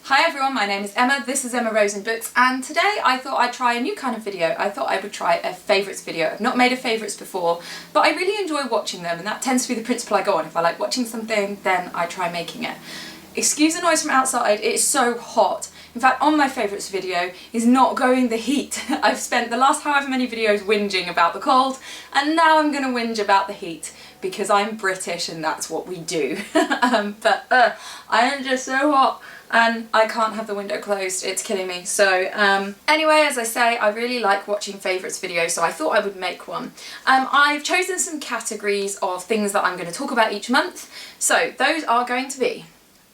Hi everyone, my name is Emma, this is Emma Rose in Books, and today I thought I'd try a new kind of video. I thought I would try a favourites video. I've not made a favourites before, but I really enjoy watching them, and that tends to be the principle I go on. If I like watching something, then I try making it. Excuse the noise from outside, it is so hot. In fact, on my favourites video is not going the heat. I've spent the last however many videos whinging about the cold, and now I'm going to whinge about the heat, because I'm British and that's what we do. I am just so hot. And I can't have the window closed, it's killing me. So anyway, as I say, I really like watching favourites videos, so I thought I would make one. I've chosen some categories of things that I'm going to talk about each month. So those are going to be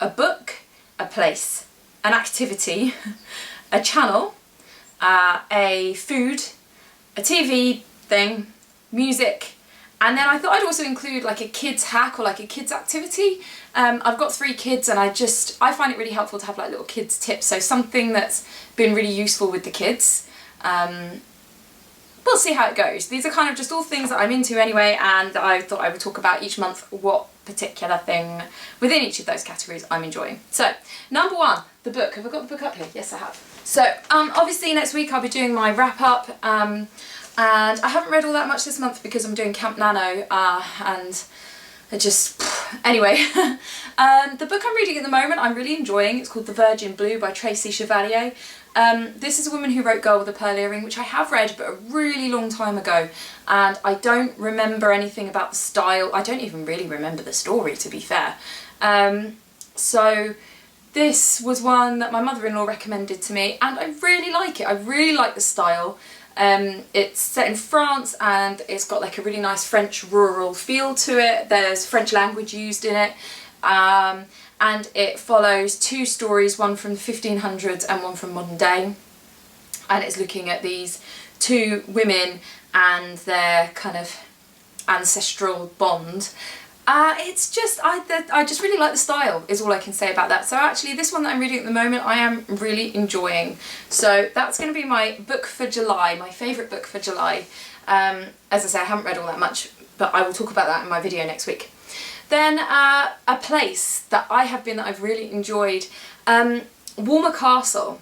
a book, a place, an activity, a channel, a food, a TV thing, music, and then I thought I'd also include like a kids hack or like a kids activity. I've got 3 kids and I find it really helpful to have like little kids tips, so something that's been really useful with the kids. We'll see how it goes. These are kind of just all things that I'm into anyway, and I thought I would talk about each month what particular thing within each of those categories I'm enjoying. So, number 1, the book. Have I got the book up here? Yes, I have. So, obviously next week I'll be doing my wrap up. And I haven't read all that much this month because I'm doing Camp Nano, and I just... Anyway, the book I'm reading at the moment I'm really enjoying. It's called The Virgin Blue by Tracy Chevalier. This is a woman who wrote Girl with a Pearl Earring, which I have read but a really long time ago, and I don't remember anything about the style. I don't even really remember the story, to be fair. So this was one that my mother-in-law recommended to me, and I really like it. I really like the style. It's set in France and it's got like a really nice French rural feel to it. There's French language used in it, and it follows 2 stories, one from the 1500s and one from modern day, and it's looking at these 2 women and their kind of ancestral bond. It's just, I just really like the style, is all I can say about that. So actually this one that I'm reading at the moment I am really enjoying. So that's going to be my book for July, my favourite book for July. As I say, I haven't read all that much, but I will talk about that in my video next week. Then a place that I have been that I've really enjoyed, Walmer Castle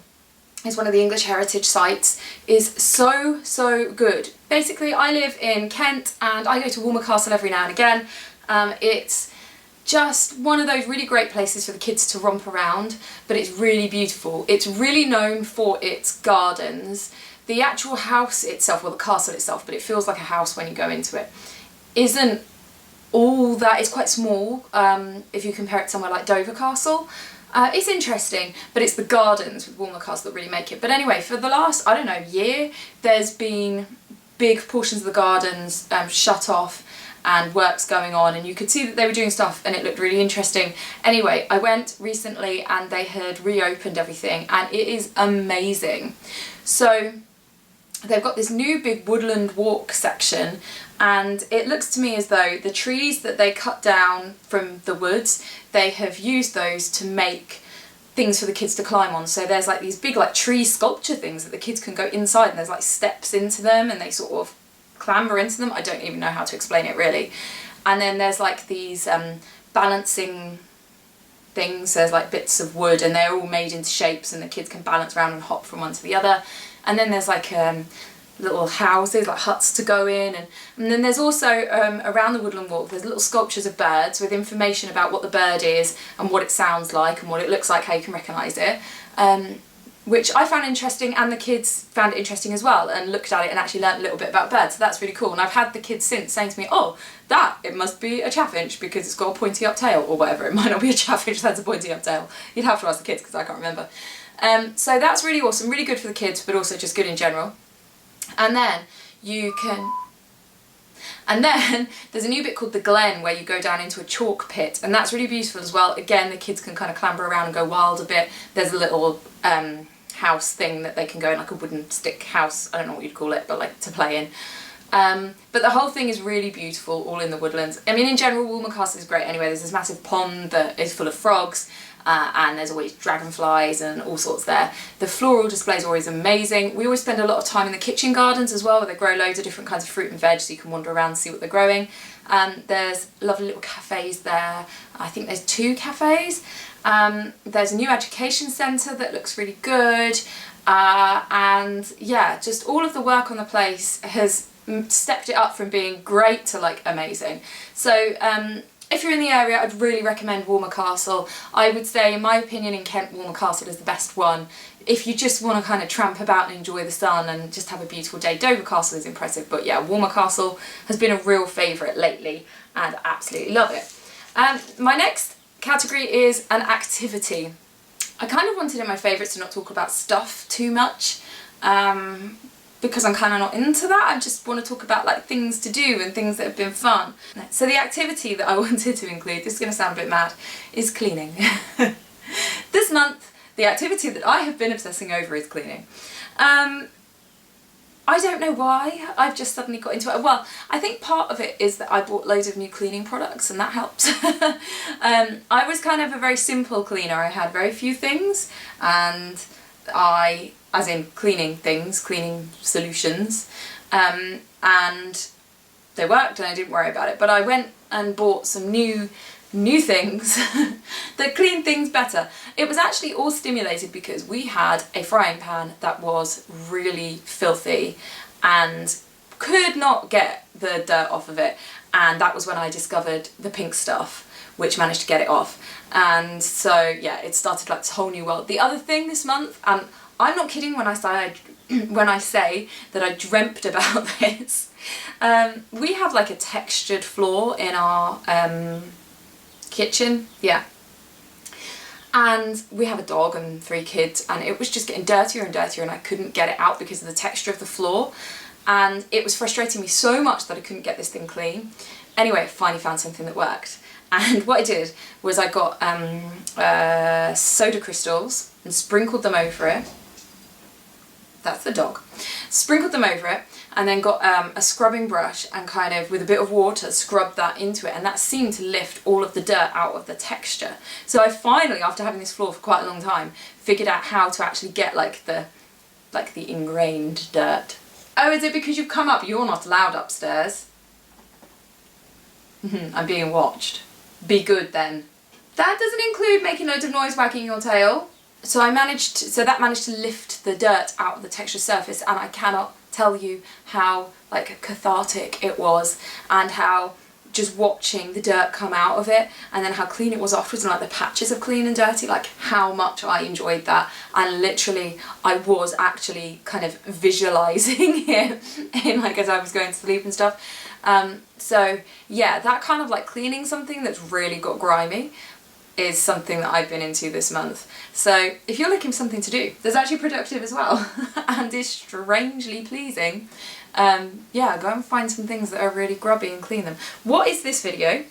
is one of the English heritage sites, is so good. Basically I live in Kent and I go to Walmer Castle every now and again. It's just one of those really great places for the kids to romp around, but it's really beautiful. It's really known for its gardens. The actual house itself, well the castle itself, but it feels like a house when you go into it, isn't all that. It's quite small if you compare it to somewhere like Dover Castle. It's interesting, but it's the gardens with Walmer Castle that really make it. But anyway, for the last, I don't know, year, there's been big portions of the gardens shut off and works going on, and you could see that they were doing stuff and it looked really interesting. Anyway, I went recently and they had reopened everything and it is amazing. So they've got this new big woodland walk section, and it looks to me as though the trees that they cut down from the woods, they have used those to make things for the kids to climb on. So there's like these big like tree sculpture things that the kids can go inside, and there's like steps into them and they sort of clamber into them. I don't even know how to explain it really. And then there's like these balancing things. There's like bits of wood and they're all made into shapes and the kids can balance around and hop from one to the other. And then there's like little houses, like huts to go in, and then there's also around the woodland walk there's little sculptures of birds with information about what the bird is and what it sounds like and what it looks like, how you can recognise it. Which I found interesting, and the kids found it interesting as well and looked at it and actually learnt a little bit about birds, so that's really cool. And I've had the kids since saying to me, oh, it must be a chaffinch because it's got a pointy up tail, or whatever. It might not be a chaffinch that's a pointy up tail. You'd have to ask the kids because I can't remember. So that's really awesome, really good for the kids, but also just good in general. And then there's a new bit called The Glen where you go down into a chalk pit, and that's really beautiful as well. Again, the kids can kind of clamber around and go wild a bit. There's a little house thing that they can go in, like a wooden stick house, I don't know what you'd call it, but like to play in. But the whole thing is really beautiful, all in the woodlands. I mean, in general, Walmer Castle is great anyway. There's this massive pond that is full of frogs, and there's always dragonflies and all sorts there. The floral displays are always amazing. We always spend a lot of time in the kitchen gardens as well, where they grow loads of different kinds of fruit and veg, so you can wander around and see what they're growing. There's lovely little cafes there. I think there's 2 cafes, There's a new education centre that looks really good, and yeah, just all of the work on the place has stepped it up from being great to like amazing. So if you're in the area, I'd really recommend Walmer Castle. I would say, in my opinion, in Kent, Walmer Castle is the best one. If you just want to kind of tramp about and enjoy the sun and just have a beautiful day, Dover Castle is impressive, but yeah, Walmer Castle has been a real favourite lately and absolutely love it. My next category is an activity. I kind of wanted in my favourites to not talk about stuff too much, because I'm kind of not into that. I just want to talk about like things to do and things that have been fun. So the activity that I wanted to include, this is going to sound a bit mad, is cleaning. This month, the activity that I have been obsessing over is cleaning. I don't know why, I've just suddenly got into it. Well, I think part of it is that I bought loads of new cleaning products and that helps. I was kind of a very simple cleaner. I had very few things, and as in cleaning things, cleaning solutions, and they worked and I didn't worry about it. But I went and bought some new things that clean things better. It was actually all stimulated because we had a frying pan that was really filthy and could not get the dirt off of it, and that was when I discovered the pink stuff, which managed to get it off. And so yeah, it started like this whole new world. The other thing this month, and I'm not kidding when I say that I dreamt about this, we have like a textured floor in our kitchen, yeah, and we have a dog and 3 kids, and it was just getting dirtier and dirtier, and I couldn't get it out because of the texture of the floor, and it was frustrating me so much that I couldn't get this thing clean. Anyway, I finally found something that worked, and what I did was I got soda crystals and sprinkled them over it. That's the dog. Sprinkled them over it, and then got a scrubbing brush and kind of with a bit of water scrubbed that into it, and that seemed to lift all of the dirt out of the texture. So I finally, after having this floor for quite a long time, figured out how to actually get like the ingrained dirt. Oh, is it because you've come up? You're not allowed upstairs. I'm being watched. Be good then. That doesn't include making loads of noise wagging your tail. So that managed to lift the dirt out of the texture surface, and I cannot tell you how like cathartic it was, and how just watching the dirt come out of it and then how clean it was afterwards, and like the patches of clean and dirty, like how much I enjoyed that. And literally I was actually kind of visualizing it in like as I was going to sleep and stuff. So yeah, that kind of like cleaning something that's really got grimy is something that I've been into this month. So if you're looking for something to do that's actually productive as well and is strangely pleasing, yeah, go and find some things that are really grubby and clean them. What is this video?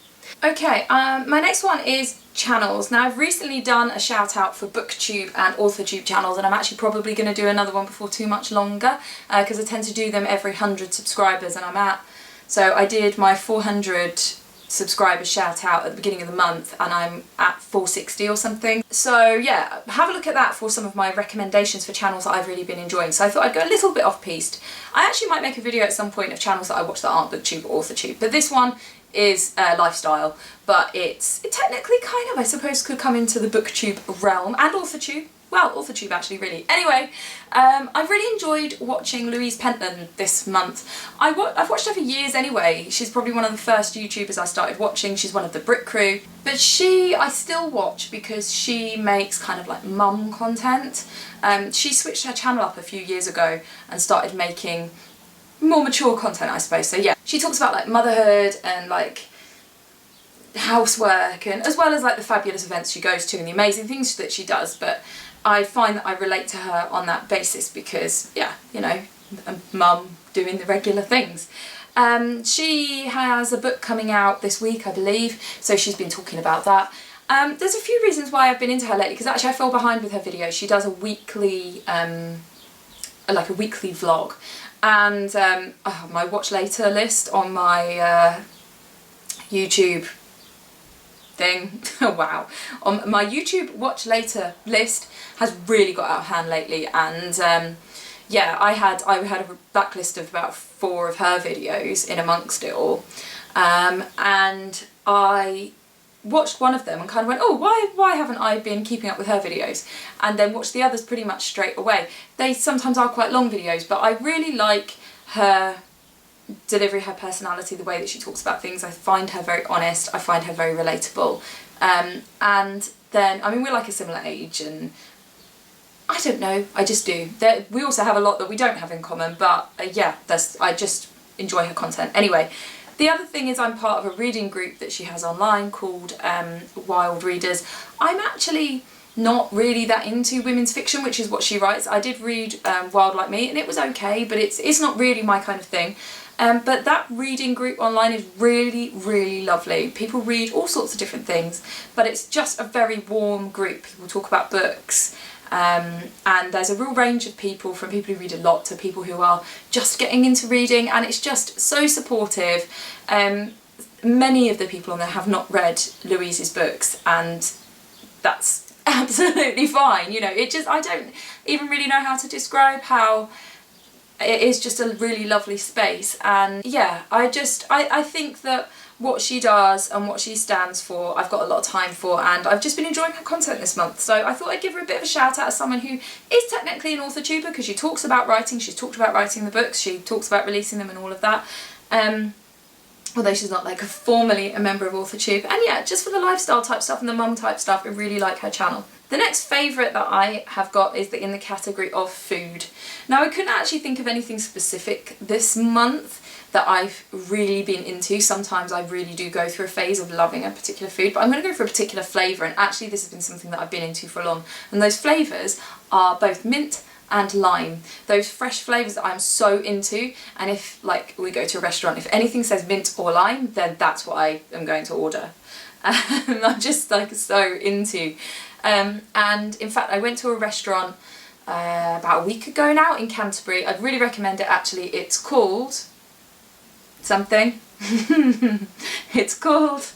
Okay, my next one is channels. Now I've recently done a shout out for BookTube and AuthorTube channels, and I'm actually probably going to do another one before too much longer, because I tend to do them every 100 subscribers, and so I did my 400 subscribers shout out at the beginning of the month, and I'm at 460 or something. So yeah, have a look at that for some of my recommendations for channels that I've really been enjoying. So I thought I'd go a little bit off piste. I actually might make a video at some point of channels that I watch that aren't BookTube or AuthorTube, but this one is lifestyle, but it technically kind of, I suppose, could come into the BookTube realm, and AuthorTube. Well, AuthorTube actually, really. Anyway, I've really enjoyed watching Louise Pentland this month. I've watched her for years anyway. She's probably one of the first YouTubers I started watching. She's one of the Brit Crew. But I still watch because she makes kind of like mum content. She switched her channel up a few years ago and started making more mature content, I suppose. So yeah, she talks about like motherhood and like housework, and as well as like the fabulous events she goes to and the amazing things that she does. But I find that I relate to her on that basis because, yeah, you know, a mum doing the regular things. She has a book coming out this week, I believe, so she's been talking about that. There's a few reasons why I've been into her lately, because actually I fell behind with her videos. She does a weekly, like a weekly vlog, and my watch later list on my YouTube thing, wow, on my YouTube watch later list has really got out of hand lately, and yeah, I had a backlist of about 4 of her videos in amongst it all, and I watched one of them and kind of went, oh, why haven't I been keeping up with her videos? And then watched the others pretty much straight away. They sometimes are quite long videos, but I really like her delivery, her personality, the way that she talks about things. I find her very honest, I find her very relatable. And then, I mean, we're like a similar age, and I don't know, I just do. We also have a lot that we don't have in common, but yeah, I just enjoy her content. Anyway, the other thing is I'm part of a reading group that she has online called Wild Readers. I'm actually not really that into women's fiction, which is what she writes. I did read Wild Like Me, and it was okay, but it's not really my kind of thing. But that reading group online is really, really lovely. People read all sorts of different things, but it's just a very warm group. People talk about books, and there's a real range of people, from people who read a lot to people who are just getting into reading, and it's just so supportive. Many of the people on there have not read Louise's books, and that's absolutely fine. You know, I don't even really know how to describe how it is just a really lovely space. And yeah, I think that what she does and what she stands for, I've got a lot of time for, and I've just been enjoying her content this month. So I thought I'd give her a bit of a shout out as someone who is technically an author tuber, because she talks about writing, she's talked about writing the books, she talks about releasing them and all of that. Although she's not like formally a member of AuthorTube. And yeah, just for the lifestyle type stuff and the mum type stuff, I really like her channel. The next favourite that I have got is in the category of food. Now, I couldn't actually think of anything specific this month that I've really been into. Sometimes I really do go through a phase of loving a particular food, but I'm going to go for a particular flavour, and actually this has been something that I've been into for long. And those flavours are both mint and lime. Those fresh flavours that I'm so into, and if like we go to a restaurant, if anything says mint or lime, then that's what I am going to order. I'm just like so into. And in fact, I went to a restaurant about a week ago now in Canterbury. I'd really recommend it actually. It's called something. It's called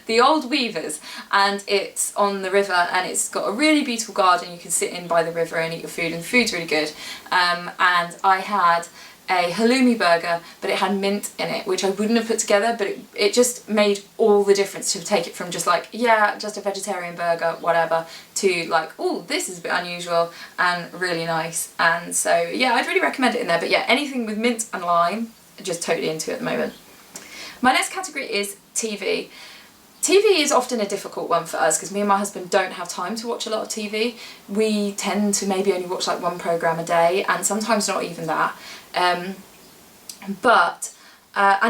The Old Weavers, and it's on the river, and it's got a really beautiful garden you can sit in by the river and eat your food, and the food's really good. And I had a halloumi burger, but it had mint in it, which I wouldn't have put together, but it just made all the difference to take it from just like, yeah, just a vegetarian burger, whatever, to like, oh, this is a bit unusual and really nice. And so yeah, I'd really recommend it in there. But yeah, anything with mint and lime, just totally into at the moment. My next category is TV. TV is often a difficult one for us because me and my husband don't have time to watch a lot of TV. We tend to maybe only watch like one programme a day, and sometimes not even that. And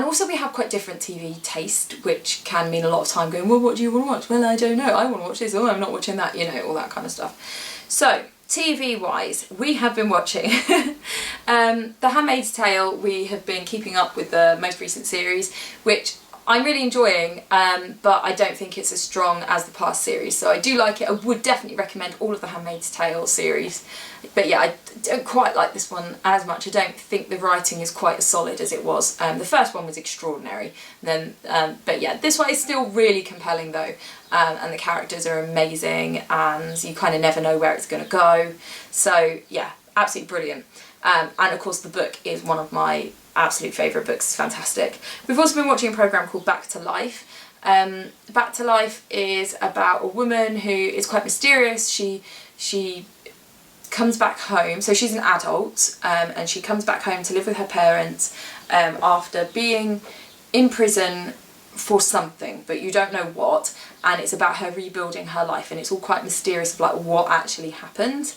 also we have quite different TV taste, which can mean a lot of time going, well, what do you want to watch? Well, I don't know, I want to watch this, oh, I'm not watching that, you know, all that kind of stuff. So, TV wise, we have been watching The Handmaid's Tale. We have been keeping up with the most recent series, which I'm really enjoying, but I don't think it's as strong as the past series, so I do like it. I would definitely recommend all of the Handmaid's Tale series, but yeah, I don't quite like this one as much. I don't think the writing is quite as solid as it was. The first one was extraordinary, but yeah, this one is still really compelling though, and the characters are amazing, and you kind of never know where it's going to go, so yeah, absolutely brilliant. And of course the book is one of my absolute favourite books. It's fantastic. We've also been watching a programme called Back to Life. Back to Life is about a woman who is quite mysterious. She comes back home, so she's an adult, and she comes back home to live with her parents after being in prison for something, but you don't know what, and it's about her rebuilding her life, and it's all quite mysterious of like what actually happened.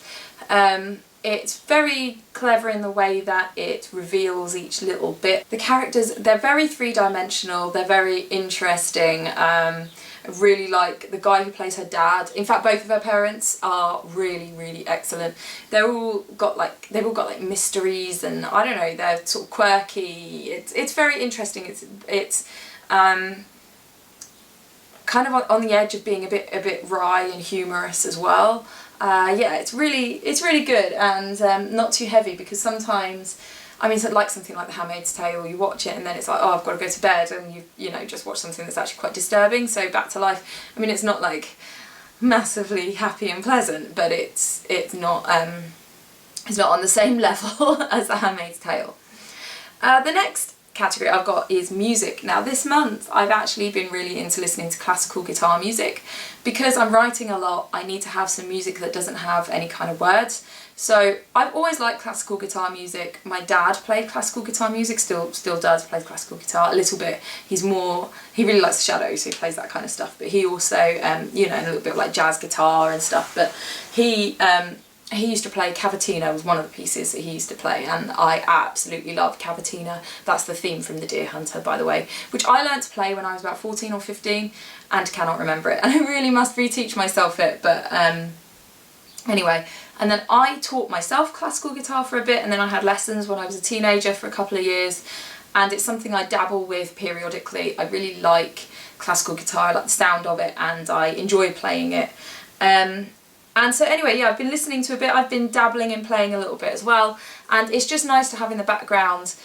It's very clever in the way that it reveals each little bit. The characters, they're very three-dimensional, they're very interesting. I really like the guy who plays her dad. In fact, both of her parents are really, really excellent. They've all got like mysteries, and I don't know, they're sort of quirky. It's very interesting. It's kind of on the edge of being a bit wry and humorous as well. Yeah, it's really good, and not too heavy, because sometimes, I mean, so like something like The Handmaid's Tale, you watch it and then it's like, oh, I've got to go to bed, and you know, just watch something that's actually quite disturbing. So Back to Life, I mean, it's not like massively happy and pleasant, but it's not on the same level as The Handmaid's Tale. The next category I've got is music. Now this month I've actually been really into listening to classical guitar music. Because I'm writing a lot, I need to have some music that doesn't have any kind of words. So I've always liked classical guitar music. My dad played classical guitar music, still does play classical guitar a little bit. He really likes the Shadows, so he plays that kind of stuff. But he also, you know, a little bit of like jazz guitar and stuff. But he used to play Cavatina, was one of the pieces that he used to play, and I absolutely love Cavatina. That's the theme from The Deer Hunter, by the way, which I learnt to play when I was about 14 or 15 and cannot remember it. And I really must reteach myself it, but anyway. And then I taught myself classical guitar for a bit, and then I had lessons when I was a teenager for a couple of years, and it's something I dabble with periodically. I really like classical guitar, I like the sound of it, and I enjoy playing it. And so anyway, yeah, I've been listening to a bit, I've been dabbling in playing a little bit as well, and it's just nice to have in the background.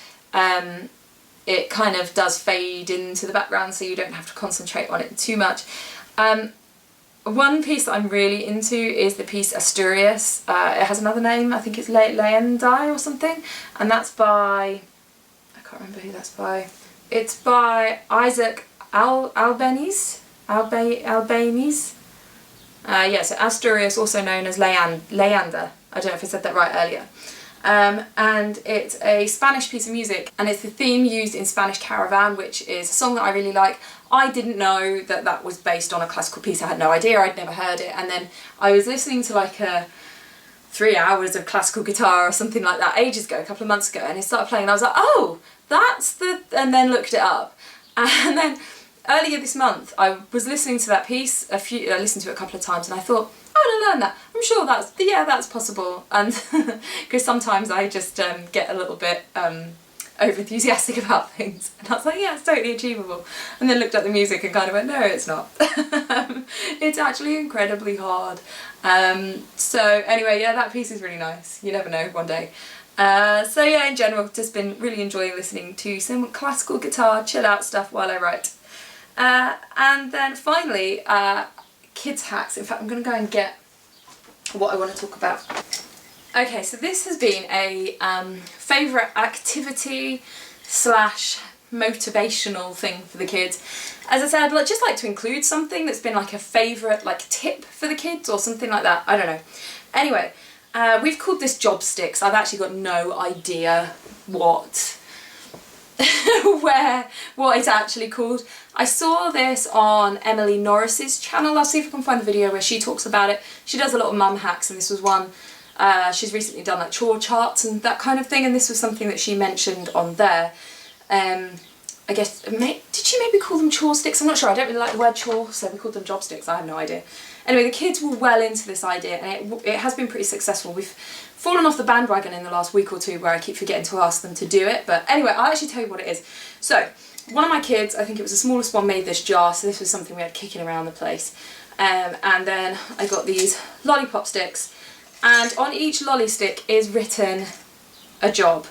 It kind of does fade into the background so you don't have to concentrate on it too much. One piece that I'm really into is the piece Asturias. It has another name, I think it's Leandai or something, and that's by, I can't remember who that's by. It's by Isaac Albeniz. Yeah, so Asturias, also known as Leander. I don't know if I said that right earlier. And it's a Spanish piece of music, and it's the theme used in Spanish Caravan, which is a song that I really like. I didn't know that that was based on a classical piece. I had no idea, I'd never heard it, and then I was listening to like 3 hours of classical guitar or something like that ages ago, a couple of months ago, and it started playing and I was like, oh, that's the, and then looked it up. And then earlier this month I was listening to that piece, I listened to it a couple of times, and I thought, I want to learn that. I'm sure that's possible. And because sometimes I just get a little bit over enthusiastic about things, and I was like, yeah, it's totally achievable. And then looked at the music and kind of went, no, it's not. It's actually incredibly hard. So anyway, yeah, that piece is really nice. You never know, one day. So yeah, in general, just been really enjoying listening to some classical guitar, chill out stuff while I write. And then finally, kids hacks. In fact, I'm going to go and get what I want to talk about. Okay, so this has been a favourite activity slash motivational thing for the kids. As I said, I'd just like to include something that's been like a favourite like tip for the kids or something like that. I don't know. Anyway, we've called this job sticks. I've actually got no idea what what it's actually called. I saw this on Emily Norris's channel. I'll see if I can find the video where she talks about it. She does a lot of mum hacks, and this was one. She's recently done like chore charts and that kind of thing, and this was something that she mentioned on there. I guess, did she maybe call them chore sticks? I'm not sure. I don't really like the word chore, so we called them job sticks. I have no idea. Anyway, the kids were well into this idea, and it has been pretty successful. We've fallen off the bandwagon in the last week or two where I keep forgetting to ask them to do it, but anyway, I'll actually tell you what it is. So, one of my kids, I think it was the smallest one, made this jar, so this was something we had kicking around the place. And then I got these lollipop sticks, and on each lolly stick is written a job.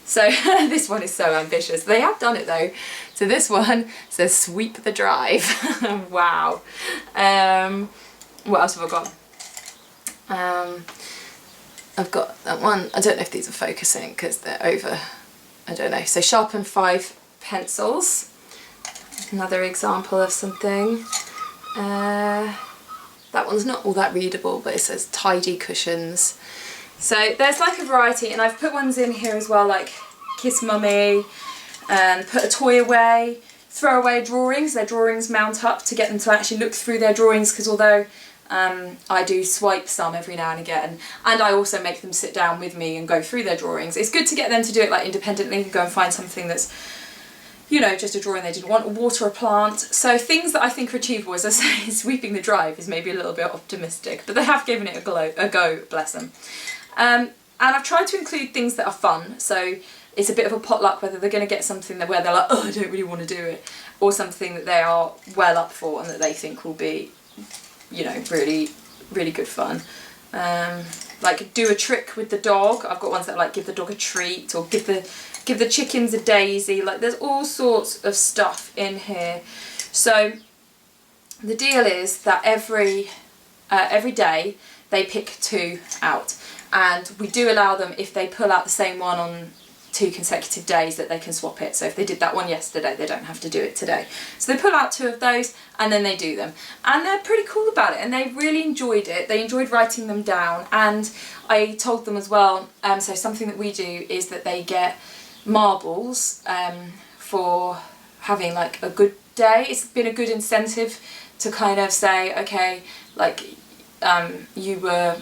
So this one is so ambitious. They have done it though. So this one says sweep the drive. Wow. What else have I got? I've got that one. I don't know if these are focusing because they're over. I don't know. So sharpen 5 pencils. Another example of something. That one's not all that readable, but it says tidy cushions. So there's like a variety, and I've put ones in here as well, like kiss mummy, and put a toy away, throw away drawings. Their drawings mount up to get them to actually look through their drawings, because although I do swipe some every now and again, and I also make them sit down with me and go through their drawings, it's good to get them to do it like independently and go and find something that's, you know, just a drawing they didn't want, or water a plant. So things that I think are achievable, as I say, sweeping the drive is maybe a little bit optimistic, but they have given it a go, bless them. And I've tried to include things that are fun, so it's a bit of a potluck whether they're going to get something where they're like, oh, I don't really want to do it, or something that they are well up for and that they think will be, you know, really, really good fun. Like do a trick with the dog. I've got ones that like give the dog a treat, or give the chickens a daisy. Like there's all sorts of stuff in here. So the deal is that every day they pick 2 out, and we do allow them, if they pull out the same one on 2 consecutive days that they can swap it. So if they did that one yesterday, they don't have to do it today. So they pull out 2 of those and then they do them. And they're pretty cool about it, and they really enjoyed it. They enjoyed writing them down, and I told them as well, so something that we do is that they get marbles for having like a good day. It's been a good incentive to kind of say, okay, like you were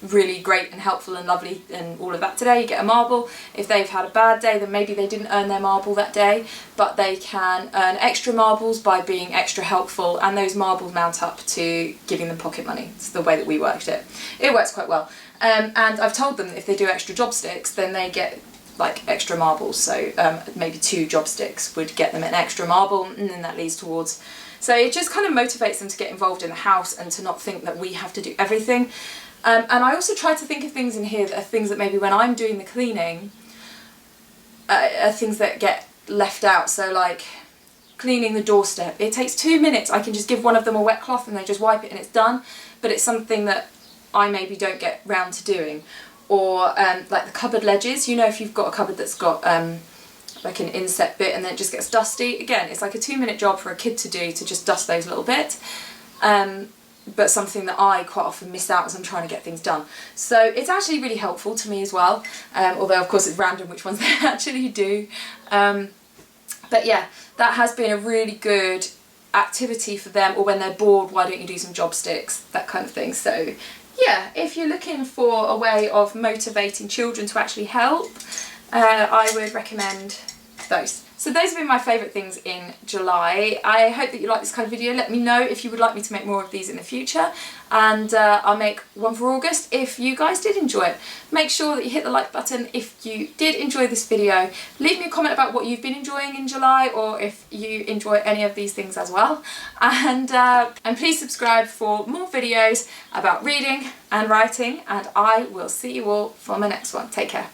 really great and helpful and lovely and all of that today, you get a marble. If they've had a bad day, then maybe they didn't earn their marble that day, but they can earn extra marbles by being extra helpful, and those marbles mount up to giving them pocket money. It's the way that we worked it. It works quite well. And I've told them that if they do extra job sticks, then they get like extra marbles. So maybe 2 job sticks would get them an extra marble, and then that leads towards. So it just kind of motivates them to get involved in the house and to not think that we have to do everything. And I also try to think of things in here that are things that maybe when I'm doing the cleaning are things that get left out. So like cleaning the doorstep, it takes 2 minutes. I can just give one of them a wet cloth and they just wipe it and it's done. But it's something that I maybe don't get round to doing. Or like the cupboard ledges, you know, if you've got a cupboard that's got like an inset bit and then it just gets dusty. Again, it's like a 2-minute job for a kid to do, to just dust those a little bit. But something that I quite often miss out as I'm trying to get things done. So it's actually really helpful to me as well, although of course it's random which ones they actually do. But yeah, that has been a really good activity for them, or when they're bored, why don't you do some job sticks, that kind of thing. So yeah, if you're looking for a way of motivating children to actually help, I would recommend those. So those have been my favourite things in July. I hope that you like this kind of video. Let me know if you would like me to make more of these in the future, and I'll make one for August if you guys did enjoy it. Make sure that you hit the like button if you did enjoy this video. Leave me a comment about what you've been enjoying in July, or if you enjoy any of these things as well. And please subscribe for more videos about reading and writing, and I will see you all for my next one. Take care.